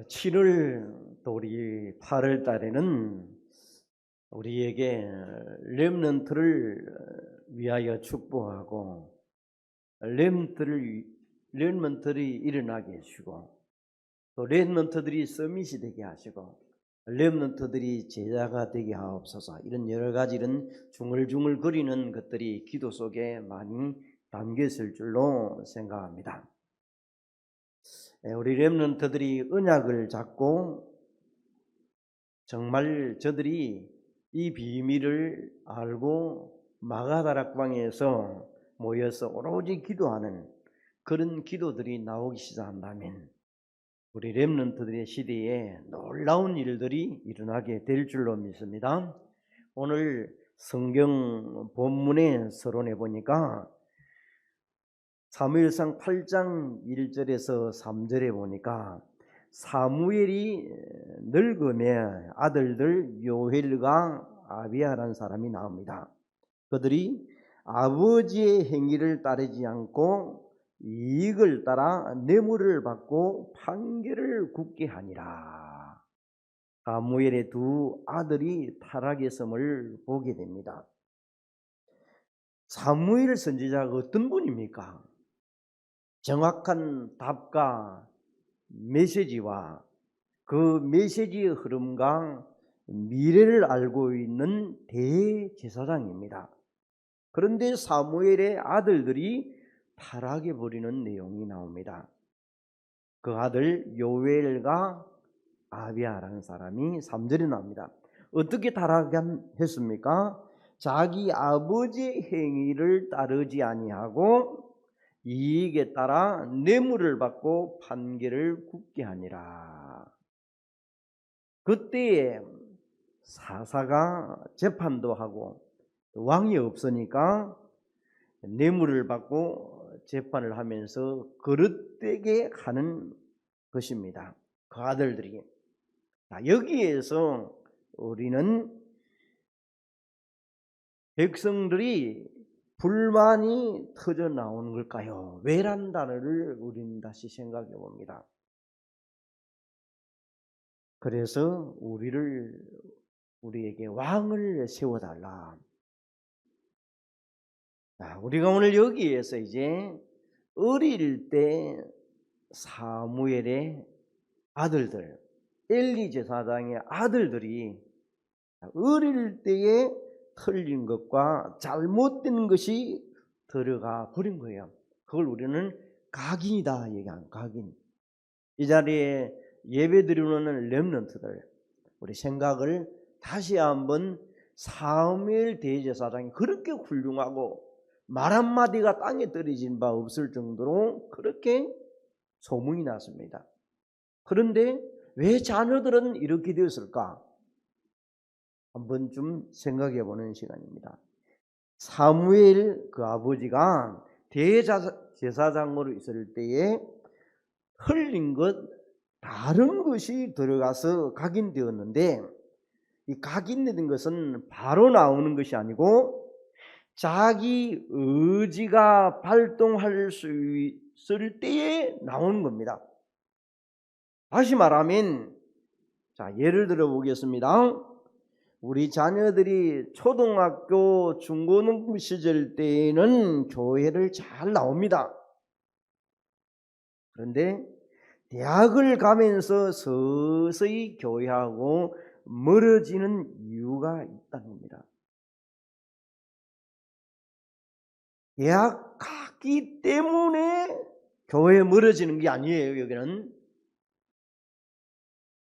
7월 또 우리 8월 달에는 우리에게 렘넌트를 위하여 축복하고 렘넌트들이 일어나게 해주고 또 렘넌트들이 서밋이 되게 하시고 렘넌트들이 제자가 되게 하옵소서. 이런 여러 가지 이런 중얼중얼 거리는 것들이 기도 속에 많이 담겨 있을 줄로 생각합니다. 우리 렘넌트들이 언약을 잡고 정말 저들이 이 비밀을 알고 마가다락방에서 모여서 오로지 기도하는 그런 기도들이 나오기 시작한다면 우리 렘넌트들의 시대에 놀라운 일들이 일어나게 될 줄로 믿습니다. 오늘 성경 본문의 서론에 보니까 사무엘상 8장 1절에서 3절에 보니까 사무엘이 늙으며 아들들 요엘과 아비야라는 사람이 나옵니다. 그들이 아버지의 행위를 따르지 않고 이익을 따라 뇌물을 받고 판결을 굳게 하니라. 사무엘의 두 아들이 타락했음을 보게 됩니다. 사무엘 선지자가 어떤 분입니까? 정확한 답과 메시지와 그 메시지의 흐름과 미래를 알고 있는 대제사장입니다. 그런데 사무엘의 아들들이 타락해 버리는 내용이 나옵니다. 그 아들 요엘과 아비야라는 사람이 3절에 나옵니다. 어떻게 타락했습니까? 자기 아버지의 행위를 따르지 아니하고 이익에 따라 뇌물을 받고 판결을 굳게 하니라. 그때에 사사가 재판도 하고 왕이 없으니까 뇌물을 받고 재판을 하면서 그릇되게 하는 것입니다. 그 아들들이. 여기에서 우리는 백성들이 불만이 터져 나오는 걸까요? 왜란 단어를 우리는 다시 생각해 봅니다. 그래서 우리에게 왕을 세워달라. 우리가 오늘 여기에서 이제 어릴 때 사무엘의 아들들, 엘리 제사장의 아들들이 어릴 때에 틀린 것과 잘못된 것이 들어가 버린 거예요. 그걸 우리는 각인이다 얘기하는 각인. 이 자리에 예배드리는 렘넌트들, 우리 생각을 다시 한번 사무엘 대제사장이 그렇게 훌륭하고 말 한마디가 땅에 떨어진 바 없을 정도로 그렇게 소문이 났습니다. 그런데 왜 자녀들은 이렇게 되었을까? 한번 좀 생각해 보는 시간입니다. 사무엘 그 아버지가 대제사장으로 있을 때에 흘린 것 다른 것이 들어가서 각인되었는데 이 각인된 것은 바로 나오는 것이 아니고 자기 의지가 발동할 수 있을 때에 나오는 겁니다. 다시 말하면 예를 들어 보겠습니다. 우리 자녀들이 초등학교, 중고등부 시절 때에는 교회를 잘 나옵니다. 그런데 대학을 가면서 서서히 교회하고 멀어지는 이유가 있다는 겁니다. 대학 갔기 때문에 교회에 멀어지는 게 아니에요. 여기는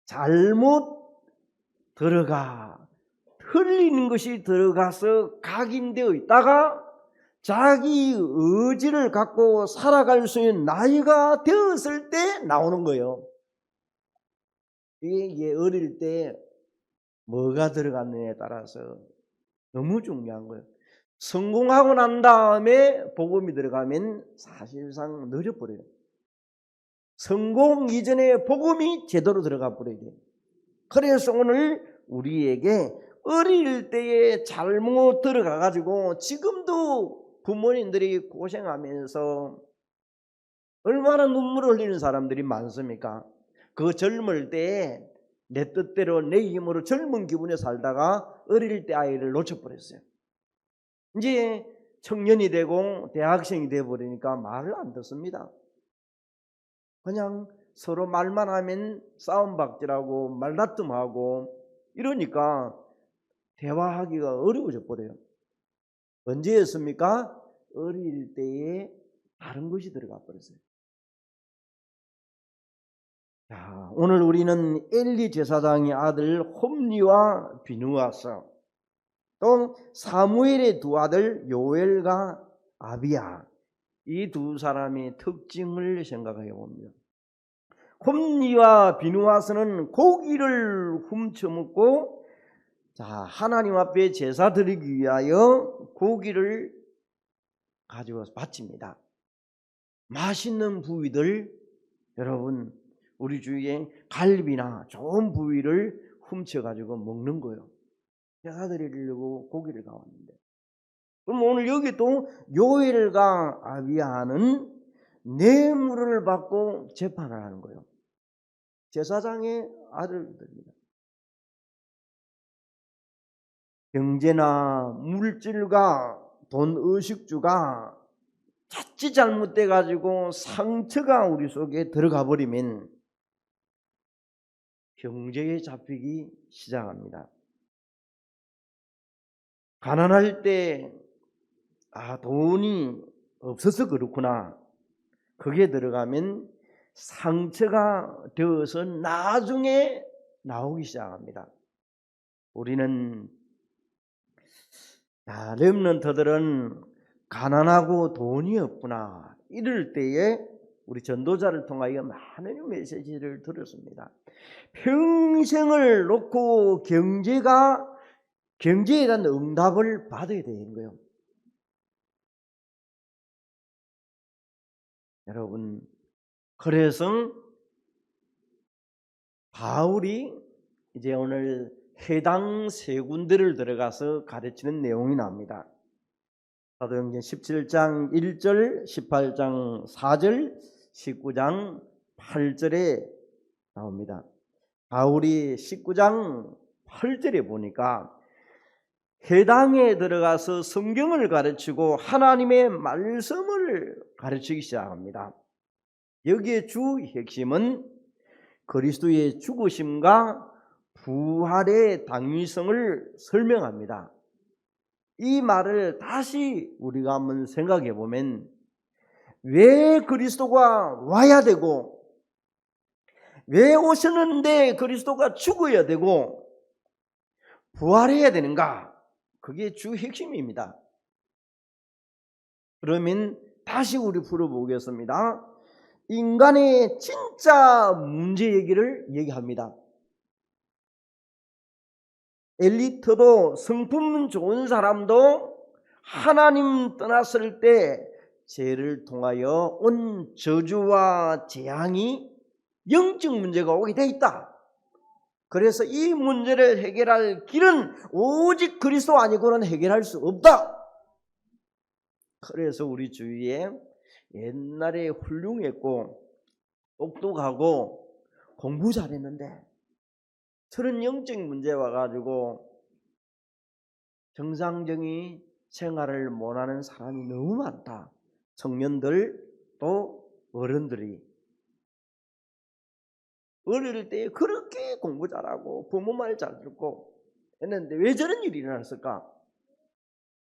잘못 흘리는 것이 들어가서 각인되어 있다가 자기 의지를 갖고 살아갈 수 있는 나이가 되었을 때 나오는 거예요. 이게 어릴 때 뭐가 들어갔느냐에 따라서 너무 중요한 거예요. 성공하고 난 다음에 복음이 들어가면 사실상 늦어버려요. 성공 이전에 복음이 제대로 들어가 버려야 돼요. 그래서 오늘 우리에게 어릴 때에 잘못 들어가가지고 지금도 부모님들이 고생하면서 얼마나 눈물을 흘리는 사람들이 많습니까? 그 젊을 때에 내 뜻대로 내 힘으로 젊은 기분에 살다가 어릴 때 아이를 놓쳐버렸어요. 이제 청년이 되고 대학생이 되어버리니까 말을 안 듣습니다. 그냥 서로 말만 하면 싸움박질하고 말다툼하고 이러니까 대화하기가 어려워져 버려요. 언제였습니까? 어릴 때에 다른 것이 들어가 버렸어요. 자, 오늘 우리는 엘리 제사장의 아들 홈리와 비누아서, 또 사무엘의 두 아들 요엘과 아비야, 이 두 사람의 특징을 생각해 봅니다. 홈리와 비누아스는 고기를 훔쳐먹고 하나님 앞에 제사 드리기 위하여 고기를 가져와서 바칩니다. 맛있는 부위들, 여러분 우리 주위에 갈비나 좋은 부위를 훔쳐가지고 먹는 거예요. 제사 드리려고 고기를 가왔는데, 그럼 오늘 여기 또 요엘과 아비야는 뇌물을 받고 재판을 하는 거예요. 제사장의 아들들입니다. 경제나 물질과 돈 의식주가 자칫 잘못돼 가지고 상처가 우리 속에 들어가 버리면 경제에 잡히기 시작합니다. 가난할 때 돈이 없어서 그렇구나, 거기에 들어가면 상처가 되어서 나중에 나오기 시작합니다. 우리는 렘넌트들은 가난하고 돈이 없구나, 이럴 때에 우리 전도자를 통하여 많은 메시지를 들었습니다. 평생을 놓고 경제에 대한 응답을 받아야 되는 거예요. 여러분, 그래서 바울이 이제 오늘 해당 세 군데를 들어가서 가르치는 내용이 나옵니다. 사도행전 17장 1절, 18장 4절, 19장 8절에 나옵니다. 바울이 19장 8절에 보니까 해당에 들어가서 성경을 가르치고 하나님의 말씀을 가르치기 시작합니다. 여기에 주 핵심은 그리스도의 죽으심과 부활의 당위성을 설명합니다. 이 말을 다시 우리가 한번 생각해 보면, 왜 그리스도가 와야 되고, 왜 오셨는데 그리스도가 죽어야 되고 부활해야 되는가? 그게 주 핵심입니다. 그러면 다시 우리 풀어보겠습니다. 인간의 진짜 문제 얘기를 얘기합니다. 엘리트도 성품 좋은 사람도 하나님 떠났을 때 죄를 통하여 온 저주와 재앙이 영적 문제가 오게 돼 있다. 그래서 이 문제를 해결할 길은 오직 그리스도 아니고는 해결할 수 없다. 그래서 우리 주위에 옛날에 훌륭했고 똑똑하고 공부 잘했는데 저런 영적 문제 와가지고 정상적인 생활을 못하는 사람이 너무 많다. 청년들 또 어른들이 어릴 때 그렇게 공부 잘하고 부모 말 잘 듣고 했는데 왜 저런 일이 일어났을까?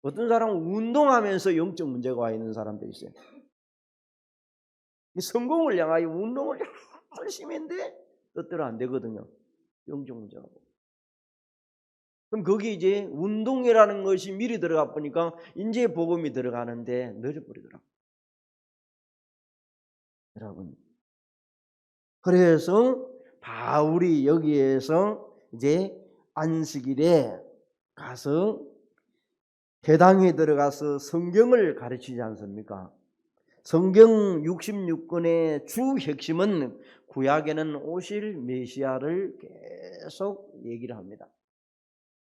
어떤 사람은 운동하면서 영적 문제가 와 있는 사람도 있어요. 성공을 향하여 운동을 열심히 했는데 뜻대로 안 되거든요. 영적 문제가. 그럼 거기 이제 운동이라는 것이 미리 들어가 보니까 이제 복음이 들어가는데 늦어버리더라고요. 여러분, 그래서 바울이 여기에서 이제 안식일에 가서 회당에 들어가서 성경을 가르치지 않습니까? 성경 66권의 주 핵심은 구약에는 오실 메시아를 계속 얘기를 합니다.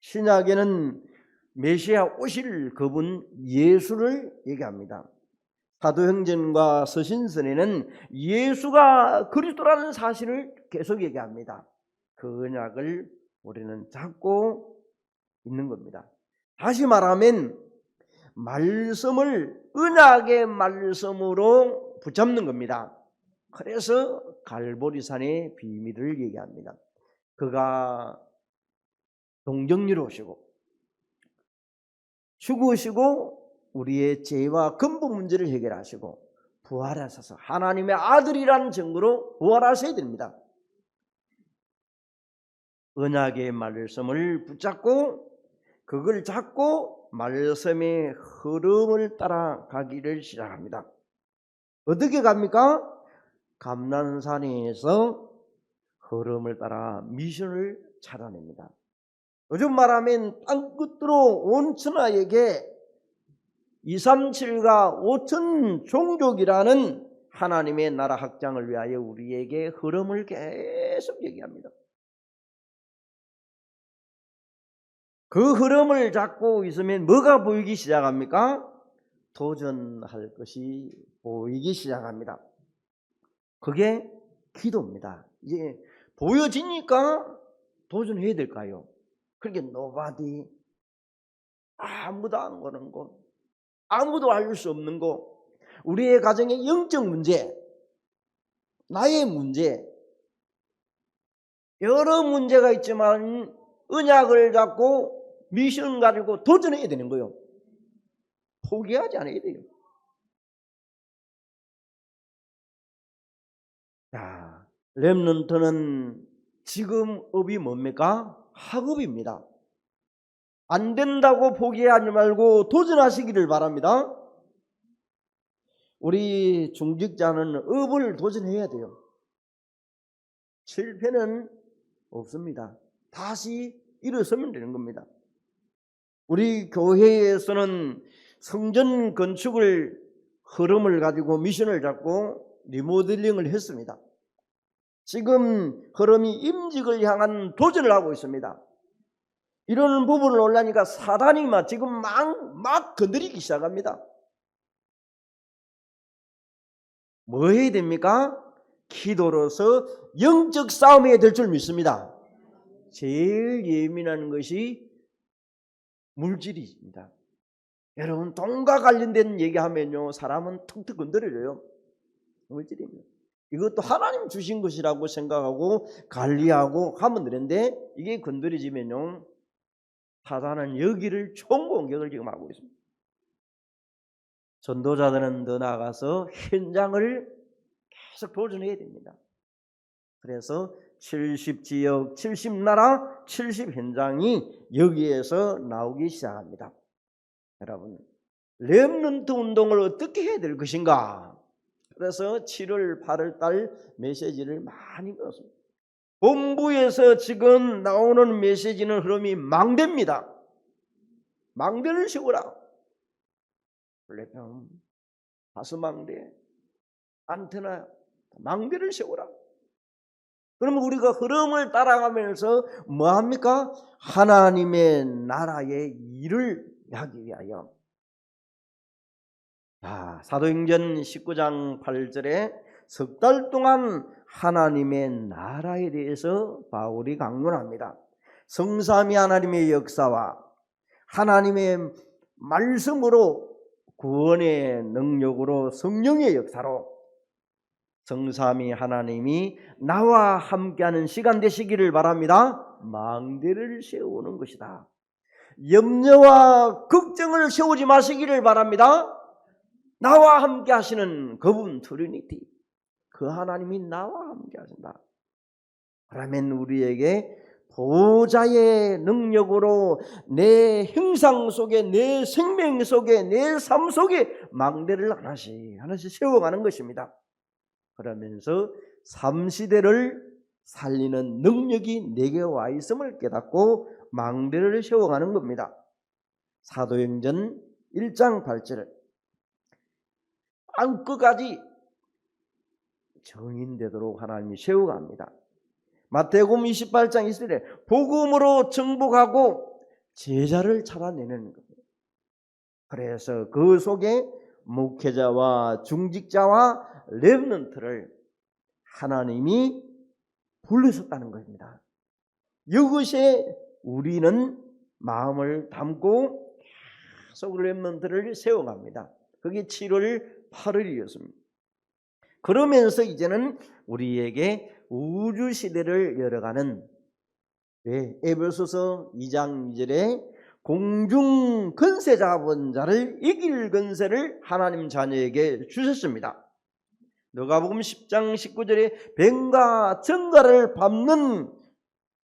신약에는 메시아 오실 그분 예수를 얘기합니다. 사도행전과 서신서에는 예수가 그리스도라는 사실을 계속 얘기합니다. 그 언약을 우리는 잡고 있는 겁니다. 다시 말하면 말씀을 언약의 말씀으로 붙잡는 겁니다. 그래서 갈보리산의 비밀을 얘기합니다. 그가 동정리로오시고 죽으시고 우리의 죄와 근본 문제를 해결하시고 부활하셔서 하나님의 아들이라는 증거로 부활하셔야 됩니다. 언약의 말씀을 붙잡고 그걸 잡고 말씀의 흐름을 따라가기를 시작합니다. 어떻게 갑니까? 감난산에서 흐름을 따라 미션을 찾아냅니다. 요즘 말하면 땅끝으로 온 천하에게 237과 5천 종족이라는 하나님의 나라 확장을 위하여 우리에게 흐름을 계속 얘기합니다. 그 흐름을 잡고 있으면 뭐가 보이기 시작합니까? 도전할 것이 보이기 시작합니다. 그게 기도입니다. 이제 보여지니까 도전해야 될까요? 그렇게 nobody, 아무도 안 거는 것, 아무도 알 수 없는 것, 우리의 가정의 영적 문제, 나의 문제, 여러 문제가 있지만 언약을 잡고 미션 가지고 도전해야 되는 거예요. 포기하지 않아야 돼요. 자, 렘넌트는 지금 업이 뭡니까? 학업입니다. 안 된다고 포기하지 말고 도전하시기를 바랍니다. 우리 중직자는 업을 도전해야 돼요. 실패는 없습니다. 다시 일어서면 되는 겁니다. 우리 교회에서는 성전 건축을 흐름을 가지고 미션을 잡고 리모델링을 했습니다. 지금 흐름이 임직을 향한 도전을 하고 있습니다. 이런 부분을 올라니까 사단이 지금 막 건드리기 시작합니다. 뭐 해야 됩니까? 기도로서 영적 싸움해야 될 줄 믿습니다. 제일 예민한 것이 물질입니다. 여러분, 돈과 관련된 얘기하면요, 사람은 툭툭 건드려져요. 물질입니다. 이것도 하나님 주신 것이라고 생각하고 관리하고 하면 되는데 이게 건드려지면요, 사단은 여기를 총공격을 지금 하고 있습니다. 전도자들은 더 나아가서 현장을 계속 도전해야 됩니다. 그래서 70지역, 70나라, 70현장이 여기에서 나오기 시작합니다. 여러분, 렘넌트 운동을 어떻게 해야 될 것인가? 그래서 7월, 8월 달 메시지를 많이 넣었습니다. 본부에서 지금 나오는 메시지는 흐름이 망대입니다. 망대를 세우라. 플랫폼, 가스망대, 안테나, 망대를 세우라. 그러면 우리가 흐름을 따라가면서 뭐합니까? 하나님의 나라의 일을 하기 위하여. 사도행전 19장 8절에 석 달 동안 하나님의 나라에 대해서 바울이 강론합니다. 성삼위 하나님의 역사와 하나님의 말씀으로 구원의 능력으로 성령의 역사로 성삼위 하나님이 나와 함께하는 시간 되시기를 바랍니다. 망대를 세우는 것이다. 염려와 걱정을 세우지 마시기를 바랍니다. 나와 함께 하시는 그분 트리니티, 그 하나님이 나와 함께 하신다. 그러면 우리에게 보호자의 능력으로 내 형상 속에, 내 생명 속에, 내 삶 속에 망대를 하나씩 세워가는 것입니다. 그러면서 삼시대를 살리는 능력이 내게 와 있음을 깨닫고 망대를 세워가는 겁니다. 사도행전 1장 8절, 끝까지 정인되도록 하나님이 세워갑니다. 마태복음 28장 20절에 복음으로 정복하고 제자를 찾아내는 겁니다. 그래서 그 속에 목회자와 중직자와 렘넌트를 하나님이 불러셨다는 것입니다. 이것에 우리는 마음을 담고 계속 렘넌트를 세워갑니다. 그게 7월 8일이었습니다. 그러면서 이제는 우리에게 우주시대를 열어가는 에베소서 2장 2절에 공중 권세 잡은 자를 이길 권세를 하나님 자녀에게 주셨습니다. 누가복음 10장 19절에 뱀과 정갈을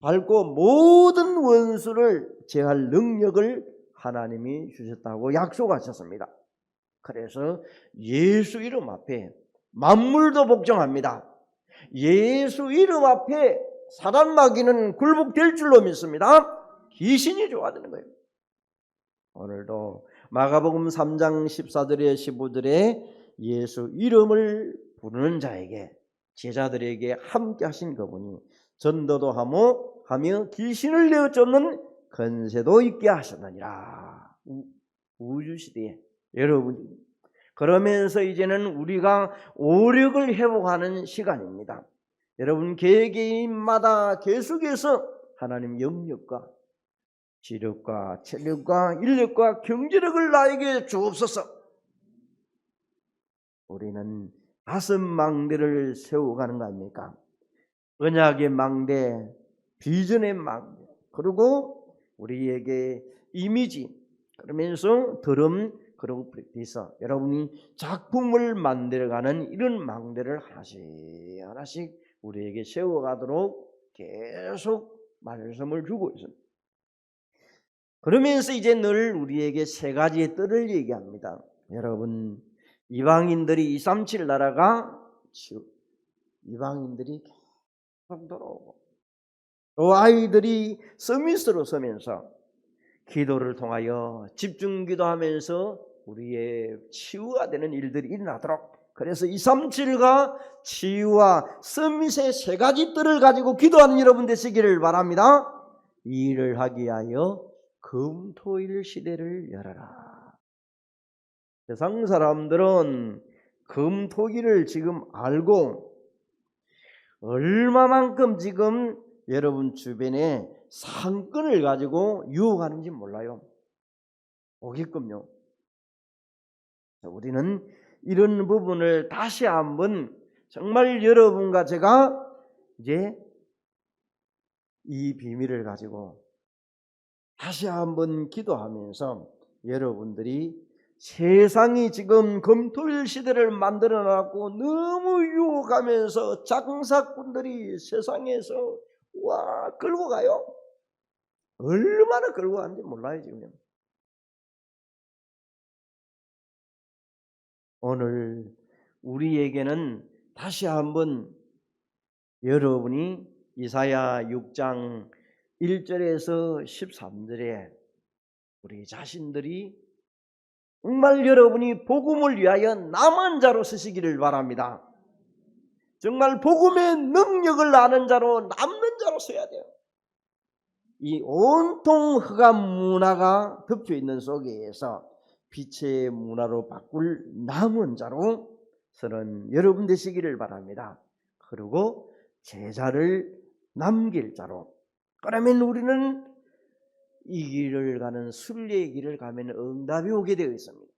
밟고 모든 원수를 제할 능력을 하나님이 주셨다고 약속하셨습니다. 그래서 예수 이름 앞에 만물도 복종합니다. 예수 이름 앞에 사단 마귀는 굴복될 줄로 믿습니다. 귀신이 좋아지는 거예요. 오늘도 마가복음 3장 14절에 15절에 예수 이름을 부르는 자에게 제자들에게 함께 하신 그분이 전도도 하며 귀신을 내어 쫓는 권세도 있게 하셨느니라. 우주시대에 여러분, 그러면서 이제는 우리가 오력을 회복하는 시간입니다. 여러분 개개인마다 계속해서 하나님 영력과 지력과 체력과 인력과 경제력을 나에게 주옵소서. 우리는 5망대를 세워가는 거 아닙니까? 언약의 망대, 비전의 망대, 그리고 우리에게 이미지, 그러면서 드럼, 그리고 프랙티서, 여러분이 작품을 만들어가는 이런 망대를 하나씩 우리에게 세워가도록 계속 말씀을 주고 있습니다. 그러면서 이제 늘 우리에게 3가지의 뜰을 얘기합니다. 여러분, 이방인들이 237 나라가 이방인들이 계속 돌아오고 또 아이들이 서밋으로 서면서 기도를 통하여 집중 기도하면서 우리의 치유가 되는 일들이 일어나도록, 그래서 237과 치유와 서밋의 3가지 뜰을 가지고 기도하는 여러분 되시기를 바랍니다. 이 일을 하기 위하여 금토일 시대를 열어라. 세상 사람들은 금토일을 지금 알고 얼마만큼 지금 여러분 주변에 상권을 가지고 유혹하는지 몰라요. 오게끔요. 우리는 이런 부분을 다시 한번 정말 여러분과 제가 이제 이 비밀을 가지고 다시 한번 기도하면서 여러분들이 세상이 지금 금토일 시대를 만들어 놨고 너무 유혹하면서 장사꾼들이 세상에서 끌고 가요. 얼마나 끌고 가는지 몰라요 지금. 오늘 우리에게는 다시 한번 여러분이 이사야 6장 1절에서 13절에 우리 자신들이 정말 여러분이 복음을 위하여 남은 자로 서시기를 바랍니다. 정말 복음의 능력을 아는 자로 남는 자로 서야 돼요. 이 온통 흑암 문화가 덮여 있는 속에서 빛의 문화로 바꿀 남은 자로 서는 여러분 되시기를 바랍니다. 그리고 제자를 남길 자로. 그러면 우리는 이 길을 가는 순례의 길을 가면 응답이 오게 되어 있습니다.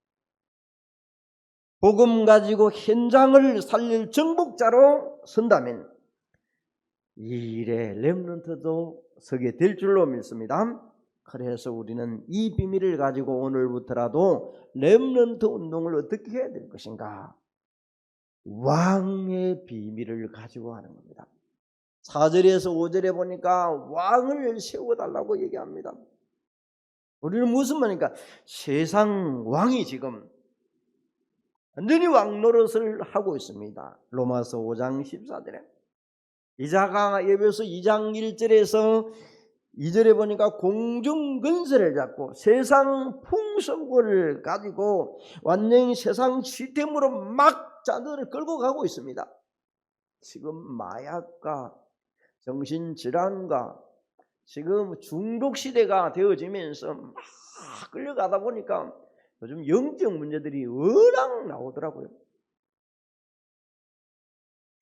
복음 가지고 현장을 살릴 정복자로 선다면 이 일에 렘넌트도 서게 될 줄로 믿습니다. 그래서 우리는 이 비밀을 가지고 오늘부터라도 렘넌트 운동을 어떻게 해야 될 것인가? 왕의 비밀을 가지고 하는 겁니다. 4절에서 5절에 보니까 왕을 세워달라고 얘기합니다. 우리는 무슨 말입니까? 세상 왕이 지금 완전히 왕 노릇을 하고 있습니다. 로마서 5장 14절에 이자가 에베소 2장 1절에서 2절에 보니까 공중 권세를 잡고 세상 풍속을 가지고 완전히 세상 시스템으로 막 자들을 끌고 가고 있습니다. 지금 마약과 정신질환과 지금 중독 시대가 되어지면서 막 끌려가다 보니까 요즘 영적 문제들이 워낙 나오더라고요.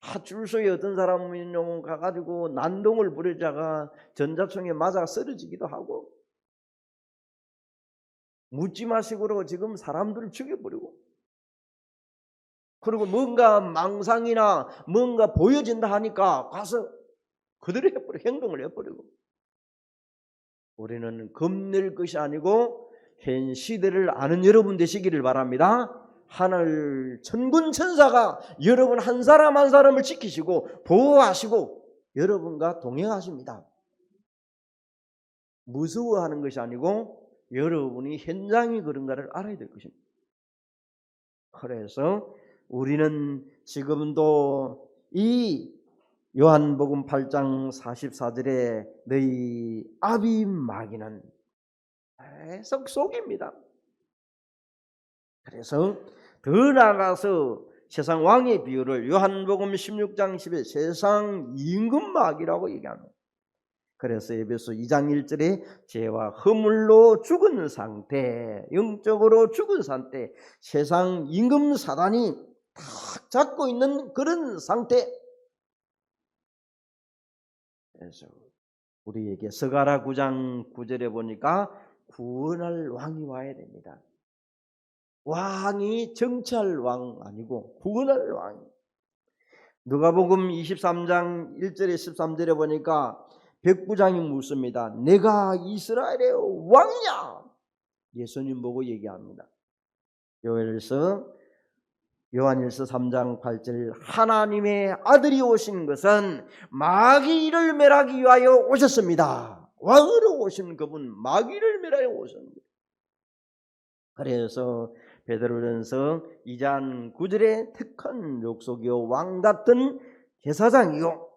파출소에 어떤 사람이 가가지고 난동을 부리다가 전자총에 맞아 쓰러지기도 하고, 묻지마식으로 지금 사람들을 죽여버리고, 그리고 뭔가 망상이나 뭔가 보여진다 하니까 가서 그대로 해버려, 행동을 해버리고. 우리는 겁낼 것이 아니고 현 시대를 아는 여러분 되시기를 바랍니다. 하늘 천군 천사가 여러분 한 사람 한 사람을 지키시고 보호하시고 여러분과 동행하십니다. 무서워하는 것이 아니고 여러분이 현장이 그런가를 알아야 될 것입니다. 그래서 우리는 지금도 이 요한복음 8장 44절에 너희 아비 마귀는 계속 속입니다. 그래서 더 나아가서 세상 왕의 비유를 요한복음 16장 10에 세상 임금 마귀라고 얘기합니다. 그래서 에베소 2장 1절에 죄와 허물로 죽은 상태, 영적으로 죽은 상태, 세상 임금 사단이 탁 잡고 있는 그런 상태. 그래서 우리에게 스가랴 9장 9절에 보니까 구원할 왕이 와야 됩니다. 왕이 정치할 왕 아니고 구원할 왕. 누가복음 23장 1절에 13절에 보니까 백부장이 묻습니다. 내가 이스라엘의 왕이냐? 예수님 보고 얘기합니다. 요한일서 3장 8절 하나님의 아들이 오신 것은 마귀를 멸하기 위하여 오셨습니다. 왕으로 오신 그분 마귀를 멸하여 오셨습니다. 그래서 베드로전서 2장 9절에 택한 족속이요 왕 같은 제사장이요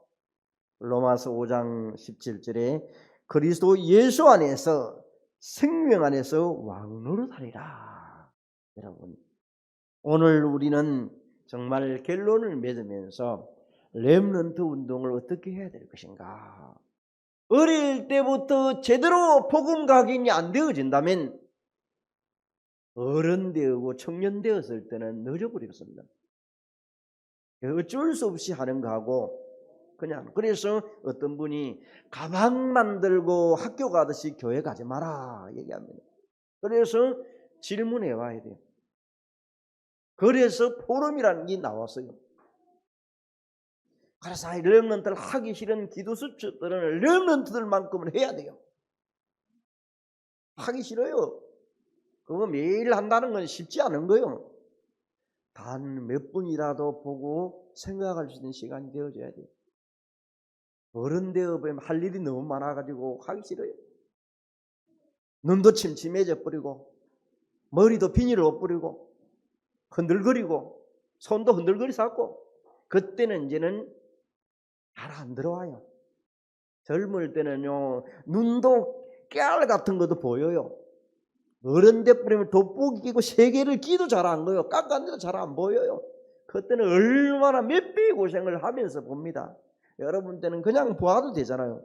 로마서 5장 17절에 그리스도 예수 안에서 생명 안에서 왕 노릇하리라. 여러분 오늘 우리는 정말 결론을 맺으면서 렘넌트 운동을 어떻게 해야 될 것인가. 어릴 때부터 제대로 복음 각인이 안 되어진다면 어른 되고 청년 되었을 때는 늦어버리겠습니다. 어쩔 수 없이 하는 거하고 그냥 그래서 어떤 분이 가방 만들고 학교 가듯이 교회 가지 마라 얘기합니다. 그래서 질문해 와야 돼요. 그래서 포럼이라는 게 나왔어요. 그래서 렘넌트를 하기 싫은 기도수첩들은 렘넌트들만큼은 해야 돼요. 하기 싫어요. 그거 매일 한다는 건 쉽지 않은 거예요. 단 몇 분이라도 보고 생각할 수 있는 시간이 되어져야 돼요. 어른 되어보면 할 일이 너무 많아가지고 하기 싫어요. 눈도 침침해져 버리고 머리도 비닐을 못 뿌리고 흔들거리고 손도 흔들거리고 그때는 이제는 잘 안 들어와요. 젊을 때는요 눈도 깨알 같은 것도 보여요. 어른 돼버리면 돋보기 끼고 세계를 기도 잘 안 거요. 깎았는데도 잘 안 보여요. 그때는 얼마나 몇 배의 고생을 하면서 봅니다. 여러분 때는 그냥 보아도 되잖아요.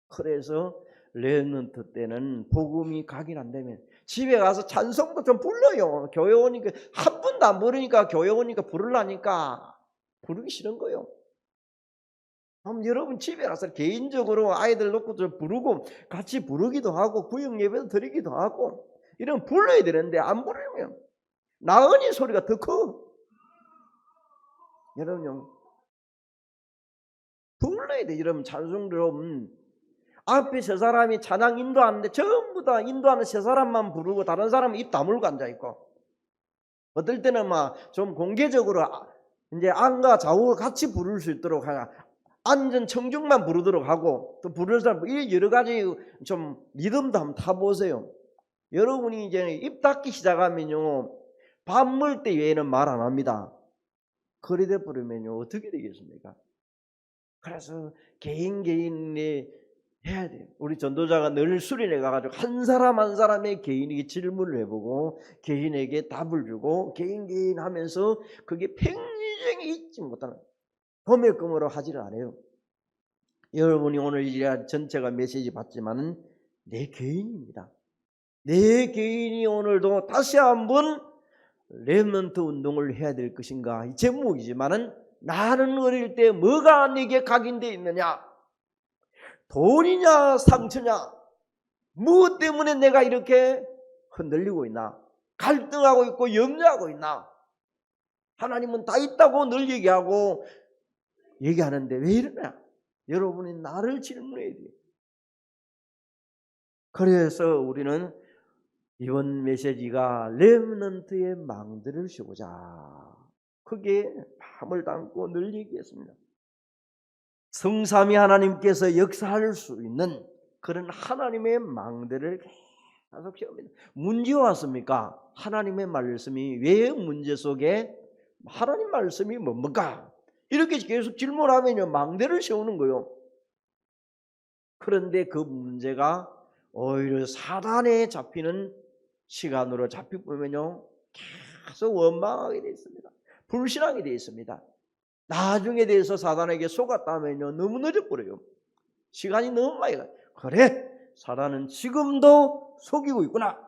그래서 렘넌트 때는 복음이 각인 안 되면 집에 가서 찬송도 좀 불러요. 교회 오니까 한 번도 안 부르니까 교회 오니까 부르려니까 부르기 싫은 거예요. 그럼 여러분 집에 가서 개인적으로 아이들 놓고 좀 부르고 같이 부르기도 하고 구역 예배도 드리기도 하고 이런 불러야 되는데 안 부르면 나은이 소리가 더 커. 여러분요 불러야 돼. 여러분 찬송 들으면 앞에 세 사람이 찬양 인도하는데 전부 다 인도하는 세 사람만 부르고 다른 사람은 입 다물고 앉아있고 어떨 때는 막 좀 공개적으로 이제 안과 좌우 같이 부를 수 있도록 안전 청중만 부르도록 하고 또 부르는 사람 여러 가지 좀 리듬도 한번 타보세요. 여러분이 이제 입 닫기 시작하면요 밥 먹을 때 외에는 말 안 합니다. 그래 돼 버리면요 어떻게 되겠습니까? 그래서 개인이 해야 돼요. 우리 전도자가 늘 수련회 가가지고 한 사람 한 사람의 개인에게 질문을 해보고 개인에게 답을 주고 개인 하면서 그게 평생에 잊지 못하는 도매금으로 하지를 않아요. 여러분이 오늘 이 전체가 메시지 받지만은 내 개인입니다. 내 개인이 오늘도 다시 한번 렘넌트 운동을 해야 될 것인가, 이 제목이지만은 나는 어릴 때 뭐가 내게 각인되어 있느냐, 돈이냐 상처냐, 무엇 때문에 내가 이렇게 흔들리고 있나, 갈등하고 있고 염려하고 있나. 하나님은 다 있다고 늘 얘기하는데 왜 이러냐. 여러분이 나를 질문해야 돼요. 그래서 우리는 이번 메시지가 렘넌트의 망대를 씌우자, 그게 마음을 담고 늘 얘기했습니다. 성삼위 하나님께서 역사할 수 있는 그런 하나님의 망대를 계속 씌웁니다. 문제가 왔습니까? 하나님의 말씀이 왜 문제 속에, 하나님 말씀이 뭡니까? 이렇게 계속 질문하면요, 망대를 세우는 거예요. 그런데 그 문제가 오히려 사단에 잡히는 시간으로 잡히면요, 계속 원망하게 되어 있습니다. 불신하게 되어 있습니다. 나중에 대해서 사단에게 속았다면요, 너무 늦어버려요. 시간이 너무 많이 가요. 그래, 사단은 지금도 속이고 있구나.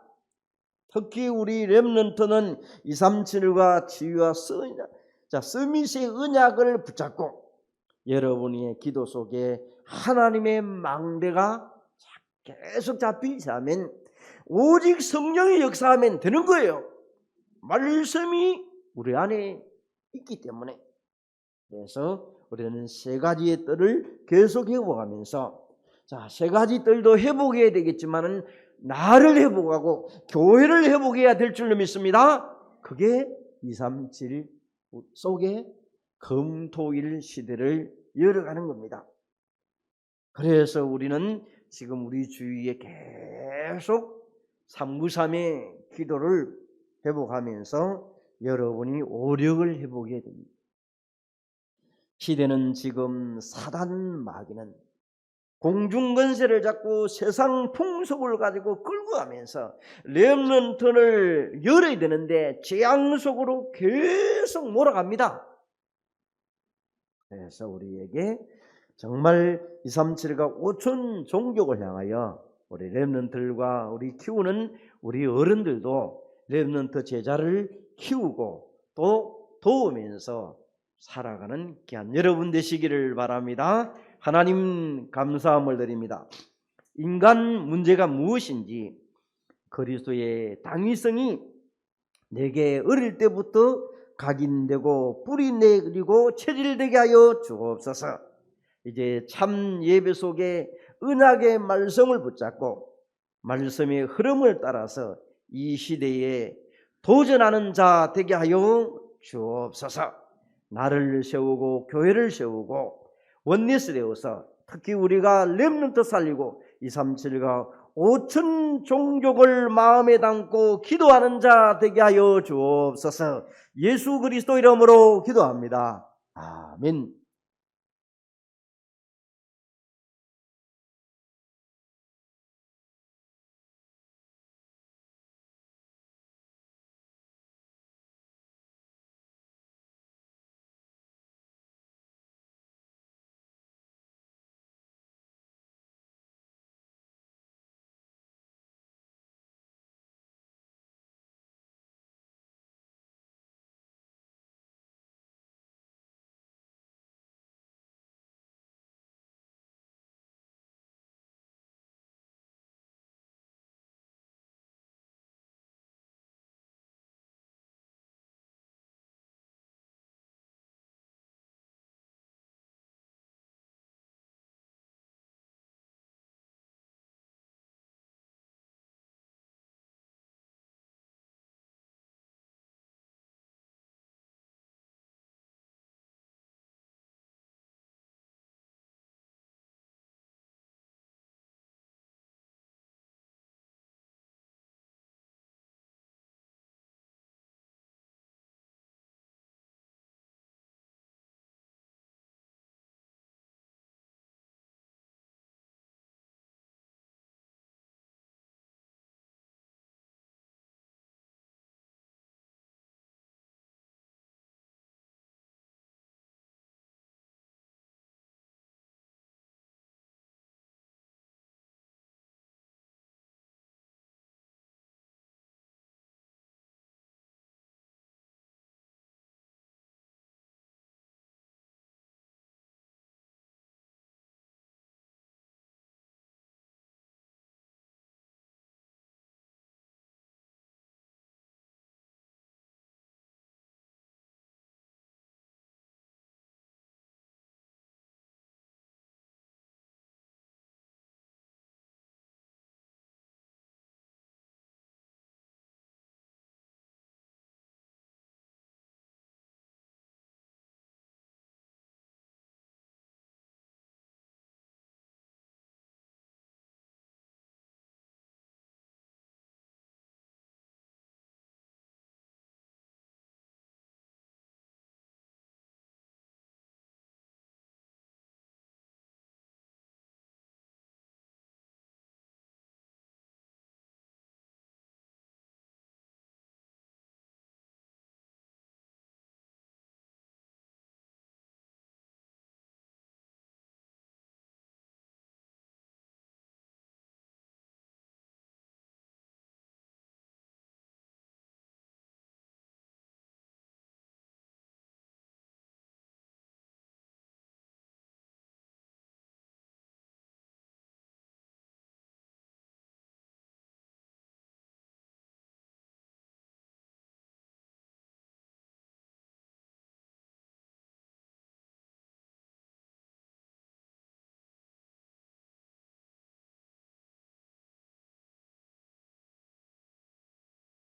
특히 우리 렘넌트는 237과 지휘와 스밋의 언약을 붙잡고 여러분의 기도 속에 하나님의 망대가 계속 잡히지 않으면 오직 성령의 역사하면 되는 거예요. 말씀이 우리 안에 있기 때문에. 그래서 우리는 세 가지의 뜰을 계속 회복하면서, 자, 세 가지 뜰도 회복해야 되겠지만은 나를 회복하고 교회를 회복해야 될 줄로 믿습니다. 그게 237 속에 금토일 시대를 열어가는 겁니다. 그래서 우리는 지금 우리 주위에 계속 393의 기도를 회복하면서 여러분이 오력을 회복해야 됩니다. 시대는 지금 사단 마귀는 공중권세를 잡고 세상 풍속을 가지고 끌고 가면서 렘넌트를 열어야 되는데 재앙 속으로 계속 몰아갑니다. 그래서 우리에게 정말 237과 5천 종족을 향하여 우리 렘넌트들과 우리 키우는 우리 어른들도 렘넌트 제자를 키우고 또 도우면서 살아가는 귀한 여러분 되시기를 바랍니다. 하나님 감사함을 드립니다. 인간 문제가 무엇인지 그리스도의 당위성이 내게 어릴 때부터 각인되고 뿌리내리고 체질되게 하여 주옵소서. 이제 참 예배 속에 언약의 말씀을 붙잡고 말씀의 흐름을 따라서 이 시대에 도전하는 자 되게 하여 주옵소서. 나를 세우고 교회를 세우고 원리스 되어서 특히 우리가 렘넌트 살리고 237과 5천 종족을 마음에 담고 기도하는 자 되게 하여 주옵소서. 예수 그리스도 이름으로 기도합니다. 아멘.